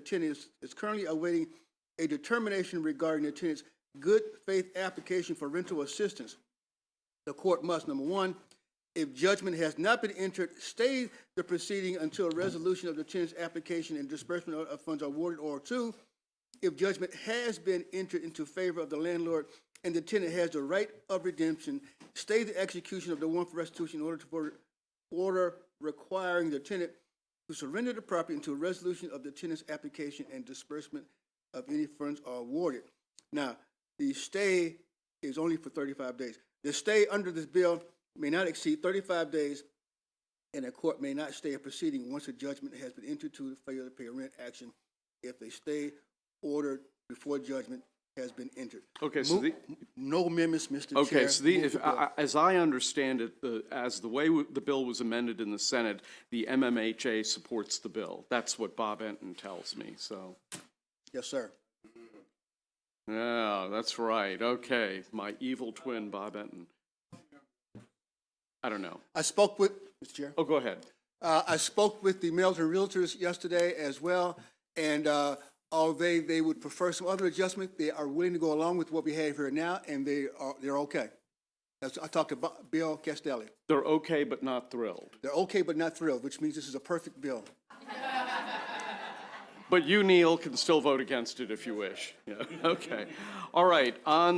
tenant is currently awaiting a determination regarding the tenant's good faith application for rental assistance. The court must, number one, if judgment has not been entered, stay the proceeding until a resolution of the tenant's application and disbursement of funds are awarded, or two, if judgment has been entered into favor of the landlord and the tenant has the right of redemption, stay the execution of the warrant for restitution in order requiring the tenant to surrender the property until resolution of the tenant's application and disbursement of any funds are awarded. Now, the stay is only for 35 days. The stay under this bill may not exceed 35 days, and a court may not stay a proceeding once a judgment has been entered to failure to pay rent action if a stay ordered before judgment has been entered. Okay, so no amendments, Mr. Chair. Okay, so as I understand it, as the way the bill was amended in the Senate, the MMHA supports the bill. That's what Bob Enton tells me, so. Yes, sir. Yeah, that's right. Okay, my evil twin, Bob Enton. I don't know. I spoke with, Mr. Chair. Oh, go ahead. I spoke with the Milton Realtors yesterday as well, and although they would prefer some other adjustment, they are willing to go along with what we have here now, and they're okay. I talked to Bill Castelli. They're okay, but not thrilled. They're okay, but not thrilled, which means this is a perfect bill. But you, Neil, can still vote against it if you wish. Yeah. Okay. All right.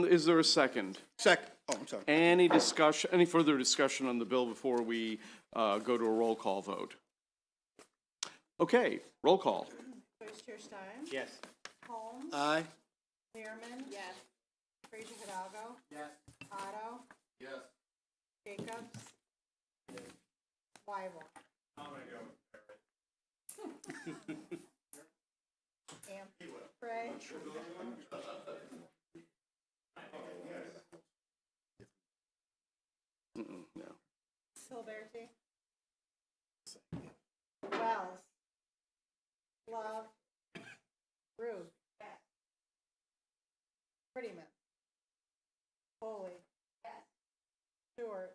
Is there a second? Second. Oh, I'm sorry. Any discussion? Any further discussion on the bill before we go to a roll call vote? Okay. Roll call. Vice Chair Stein? Yes. Holmes? Aye. Learman? Yes. Frazier Hidalgo? Yes. Otto? Yes. Jacobs? Yes. Weibel? I'm going to go with Frey? No. Silberti? Wells? Love? Ruth? Yes. Prettyman? Foley? Yes. Stewart?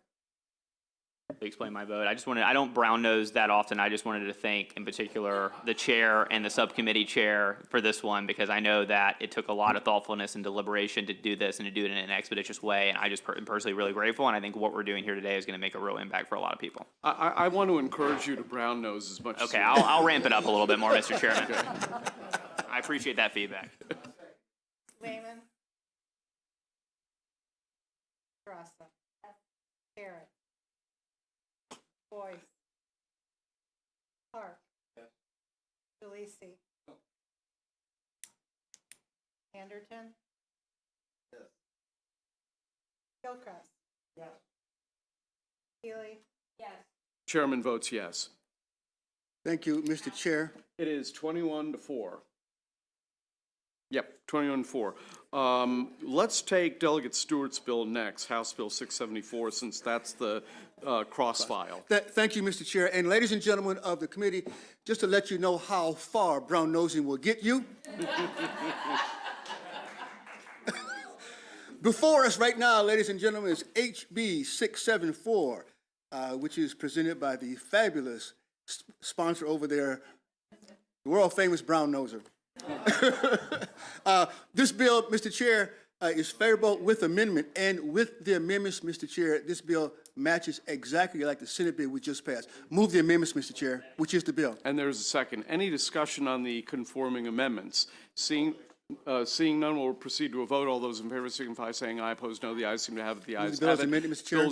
To explain my vote, I don't brown nose that often. I just wanted to thank, in particular, the chair and the subcommittee chair for this one, because I know that it took a lot of thoughtfulness and deliberation to do this and to do it in an expeditious way. And I just am personally really grateful. And I think what we're doing here today is going to make a real impact for a lot of people. I want to encourage you to brown nose as much. Okay, as I'll ramp it up a little bit more, Mr. Chairman. Okay. I appreciate that feedback. Lehman? Tressa? Barrett? Boyce? Clark? DeLisi? Anderton? Yes. Gilchrist? Yes. Healy? Yes. Chairman votes yes. Thank you, Mr. Chair. It is 21-4. Yep, 21-4. Let's take Delegate Stewart's bill next, House Bill 674, since that's the cross file. Thank you, Mr. Chair. And ladies and gentlemen of the committee, just to let you know how far brown nosing will get you. Before us right now, ladies and gentlemen, is HB 674, which is presented by the fabulous sponsor over there, the world-famous brown noser. This bill, Mr. Chair, is favorable with amendment, and with the amendments, Mr. Chair, this bill matches exactly like the Senate bill we just passed. Move the amendments, Mr. Chair, which is the bill. And there's a second. Any discussion on the conforming amendments? Seeing none, we'll proceed to a vote. All those in favor signify by saying aye. Opposed, no. The ayes seem to have it. The ayes have it. Amended, Mr. Chair.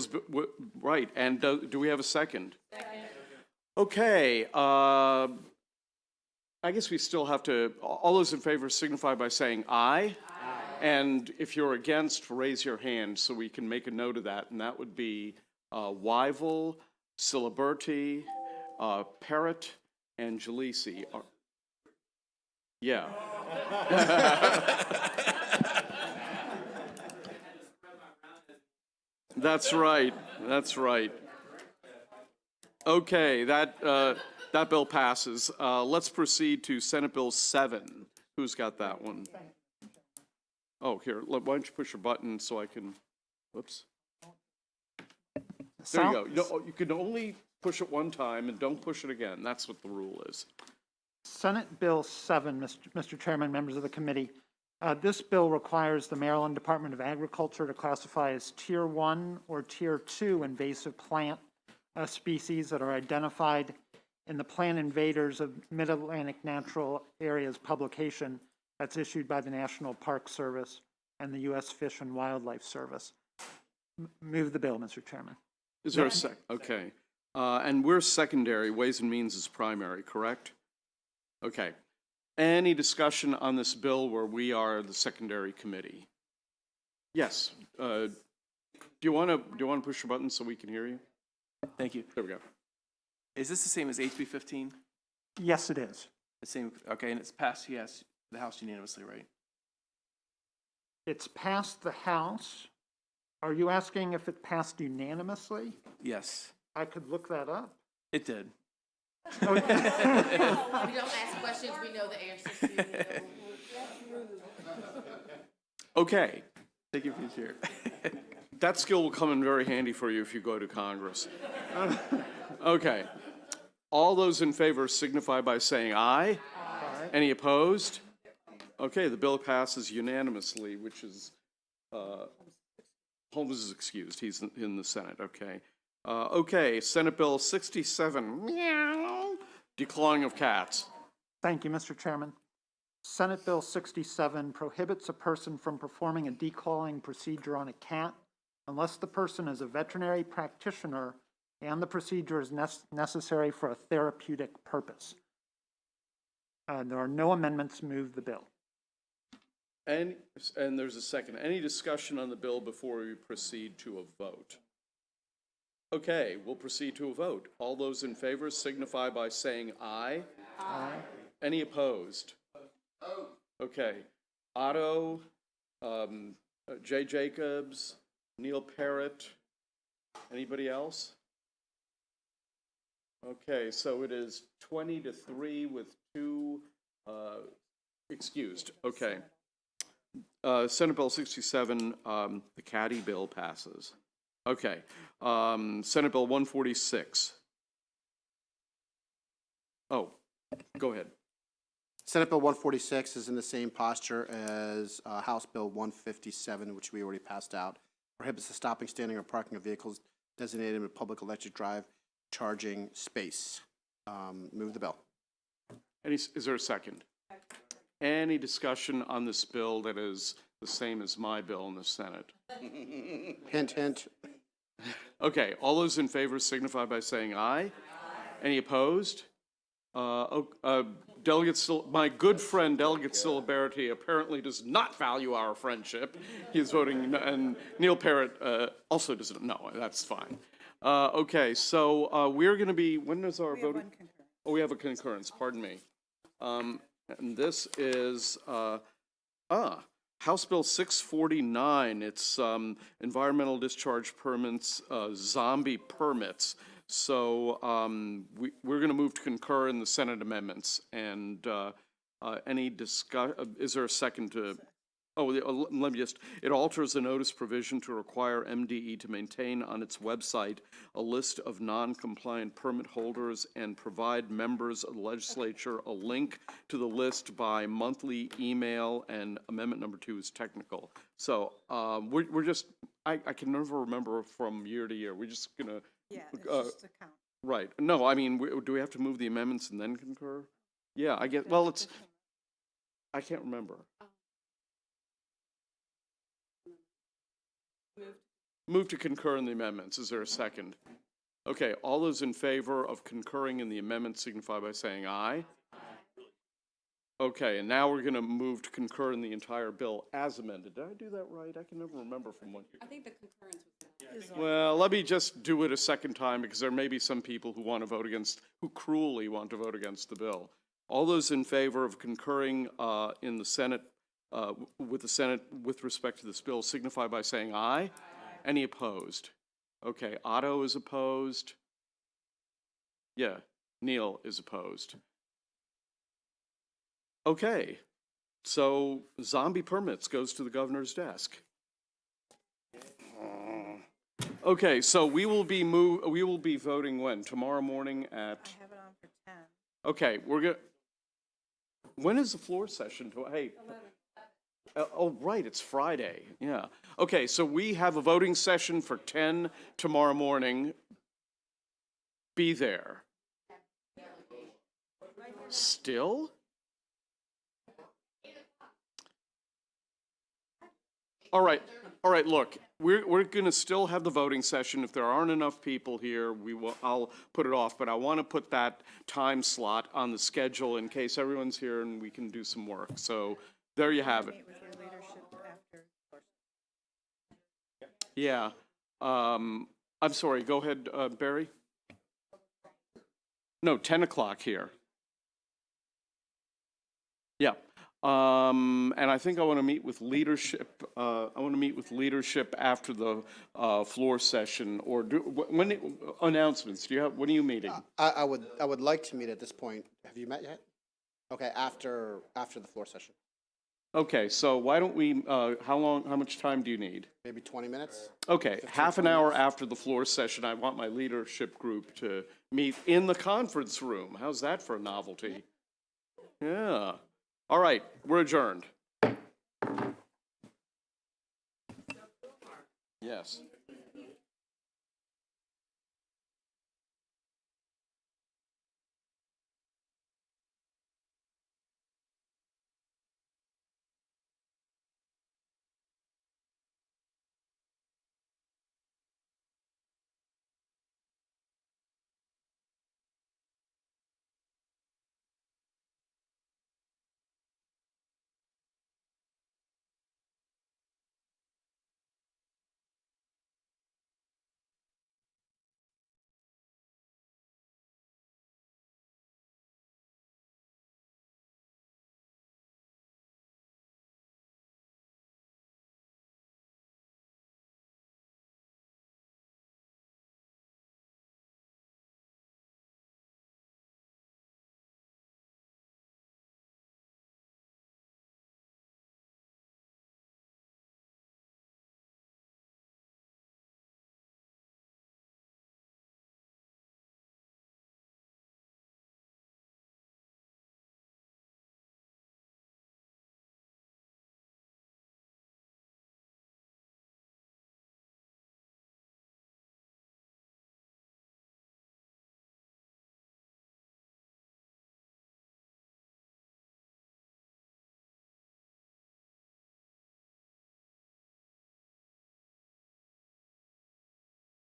Right. And do we have a second? Second. Okay. I guess we still have to, all those in favor signify by saying aye. Aye. And if you're against, raise your hand so we can make a note of that. And that would be Weibel, Ciliberti, Parrott, and Jalisi. Yeah. That's right. That's right. Okay, that bill passes. Let's proceed to Senate Bill 7. Who's got that one? Oh, here, why don't you push your button so I can, whoops. There you go. You can only push it one time and don't push it again. That's what the rule is. Senate Bill 7, Mr. Chairman, members of the committee. This bill requires the Maryland Department of Agriculture to classify as Tier 1 or Tier 2 invasive plant species that are identified in the Plant Invaders of Mid-Atlantic Natural Areas publication that's issued by the National Park Service and the U.S. Fish and Wildlife Service. Move the bill, Mr. Chairman. Is there a sec? Okay. And we're secondary, Ways and Means is primary, correct? Okay. Any discussion on this bill where we are the secondary committee? Yes. Do you want to push your button so we can hear you? Thank you. There we go. Is this the same as HB 15? Yes, it is. The same, okay, and it's passed, yes, the House unanimously, right? It's passed the House. Are you asking if it passed unanimously? Yes, I could look that up. it did. We don't ask questions, we know the answers to. Okay. Thank you for your chair. That skill will come in very handy for you if you go to Congress. Okay. All those in favor signify by saying aye. Aye. Any opposed? Okay, the bill passes unanimously, which is, Holmes is excused. He's in the Senate, okay. Okay, Senate Bill 67, meow, declawing of cats. Thank you, Mr. Chairman. Senate Bill 67 prohibits a person from performing a declawing procedure on a cat unless the person is a veterinary practitioner and the procedure is necessary for a therapeutic purpose. There are no amendments. Move the bill. And there's a second. Any discussion on the bill before we proceed to a vote? Okay, we'll proceed to a vote. All those in favor signify by saying aye. Aye. Any opposed? Okay. Otto, Jay Jacobs, Neil Parrott, anybody else? Okay, so it is 20-3 with 2 excused. Okay. Senate Bill 67, the caddy bill passes. Okay. Senate Bill 146. Oh, go ahead. Senate Bill 146 is in the same posture as House Bill 157, which we already passed out. Prohibits the stopping, standing, or parking of vehicles designated in a public electric drive charging space. Move the bill. Is there a second? Any discussion on this bill that is the same as my bill in the Senate? Hint, hint. Okay, all those in favor signify by saying aye. Aye. Any opposed? My good friend Delegate Siliberti apparently does not value our friendship. He's voting, and Neil Parrott also doesn't. No, that's fine. Okay, so we're going to be. When is our voting? Oh, we have a concurrence. Pardon me. And this is House Bill 649. It's environmental discharge permits, zombie permits. So we're going to move to concur in the Senate amendments. And any is there a second to? Oh, let me just, it alters the notice provision to require MDE to maintain on its website a list of non-compliant permit holders and provide members of the legislature a link to the list by monthly email, and amendment number 2 is technical. So we're just, I can never remember from year to year. We're just gonna. Yeah, it's just a count. Right. No, I mean, do we have to move the amendments and then concur? Yeah, I get, well, it's, I can't remember. Move to concur in the amendments. Is there a second? Okay, all those in favor of concurring in the amendments signify by saying aye. Okay, and now we're going to move to concur in the entire bill as amended. Did I do that right? I can never remember from what. I think the concurrence was. Well, let me just do it a second time because there may be some people who want to vote against, who cruelly want to vote against the bill. All those in favor of concurring in the Senate, with the Senate with respect to this bill signify by saying aye. Aye. Any opposed? Okay, Otto is opposed. Yeah, Neil is opposed. Okay, so zombie permits goes to the governor's desk. Okay, so we will be voting when? Tomorrow morning at. I have it on for 10. Okay, we're going. When is the floor session? Hey. Oh, right, it's Friday, yeah. Okay, so we have a voting session for 10 tomorrow morning. Be there. Still? All right, look, we're gonna still have the voting session. If there aren't enough people here, I'll put it off, but I want to put that time slot on the schedule in case everyone's here and we can do some work. So there you have it. Meet with your leadership after. Yeah. I'm sorry, go ahead, Barry. No, 10 o'clock here. Yeah. And I think I want to meet with leadership, after the floor session, or announcements. When are you meeting? I would like to meet at this point. Have you met yet? Okay, after the floor session. Okay, so why don't we, how much time do you need? Maybe 20 minutes? Okay, half an hour after the floor session, I want my leadership group to meet in the conference room. How's that for a novelty? Yeah. All right, we're adjourned. Yes.